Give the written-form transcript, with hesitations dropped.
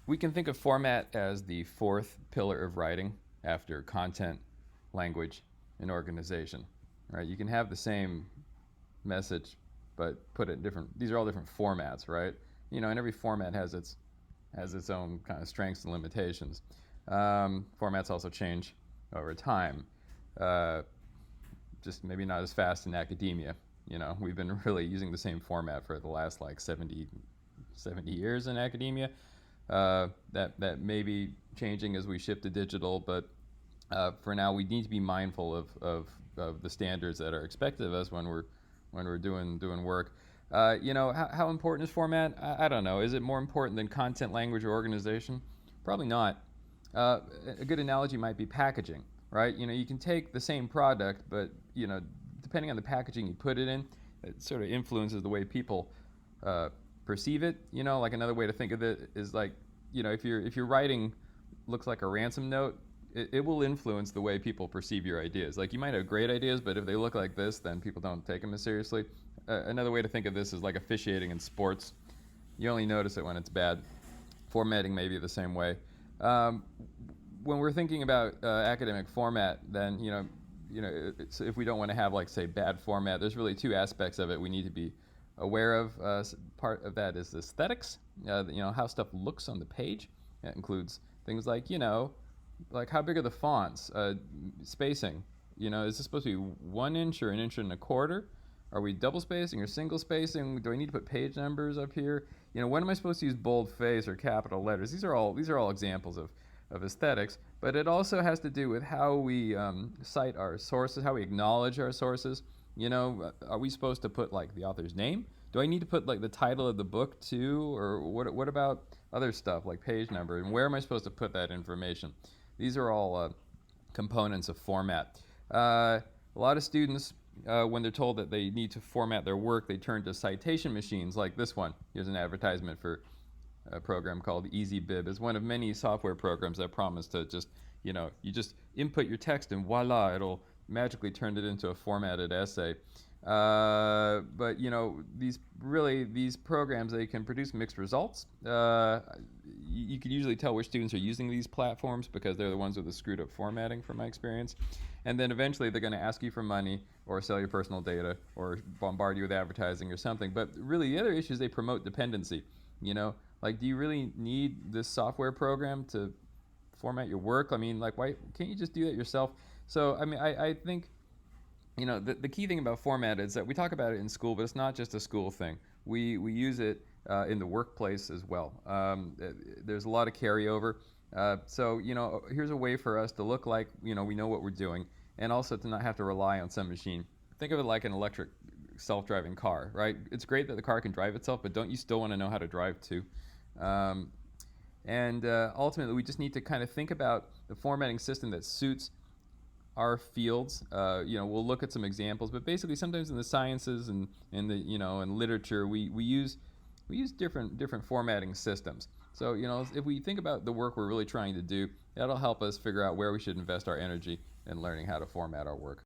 We can think of format as the fourth pillar of writing after content, language, and organization. Right? You can have the same message, but put it in different. These are all different formats, right? And every format has its own kind of strengths and limitations. Formats also change over time. Uh, just maybe not as fast in academia. We've been really using the same format for the last like 70 years in academia. That may be changing as we shift to digital, but for now we need to be mindful of the standards that are expected of us when we're doing work. How important is format? I don't know. Is it more important than content, language, or organization? Probably not. A good analogy might be packaging, right? You can take the same product, but depending on the packaging you put it in, it sort of influences the way people perceive it. Like another way to think of it is like, if your writing looks like a ransom note, it will influence the way people perceive your ideas. Like you might have great ideas, but if they look like this, then people don't take them as seriously. Another way to think of this is like officiating in sports. You only notice it when it's bad. Formatting may be the same way. Um, when we're thinking about academic format, then if we don't want to have like say bad format, there's really two aspects of it we need to be aware of. Part of that is aesthetics. How stuff looks on the page. That includes things like how big are the fonts, spacing. Is this supposed to be 1 inch or 1.25 inches? Are we double spacing or single spacing? Do I need to put page numbers up here? When am I supposed to use boldface or capital letters? These are all examples of aesthetics, but it also has to do with how we cite our sources, how we acknowledge our sources. Are we supposed to put like the author's name? Do I need to put like the title of the book too, or what about other stuff like page number? And where am I supposed to put that information? These are all components of format. A lot of students, when they're told that they need to format their work, they turn to citation machines like this one. Here's an advertisement for a program called EasyBib. It's one of many software programs that promise to just, you just input your text and voila, it'll magically turn it into a formatted essay. But these programs, they can produce mixed results. You can usually tell which students are using these platforms because they're the ones with the screwed up formatting, from my experience. And then eventually they're going to ask you for money or sell your personal data or bombard you with advertising or something. But really, the other issue is they promote dependency. Like, do you really need this software program to format your work? I mean, like, why can't you just do that yourself? So, I mean, I think the key thing about format is that we talk about it in school, but it's not just a school thing. We use it in the workplace as well. There's a lot of carryover. So here's a way for us to look like we know what we're doing, and also to not have to rely on some machine. Think of it like an electric self-driving car, right? It's great that the car can drive itself, but don't you still want to know how to drive too? Um, and ultimately, we just need to kind of think about the formatting system that suits our fields. We'll look at some examples, but basically, sometimes in the sciences and in the in literature, we use different formatting systems. So if we think about the work we're really trying to do, that'll help us figure out where we should invest our energy in learning how to format our work.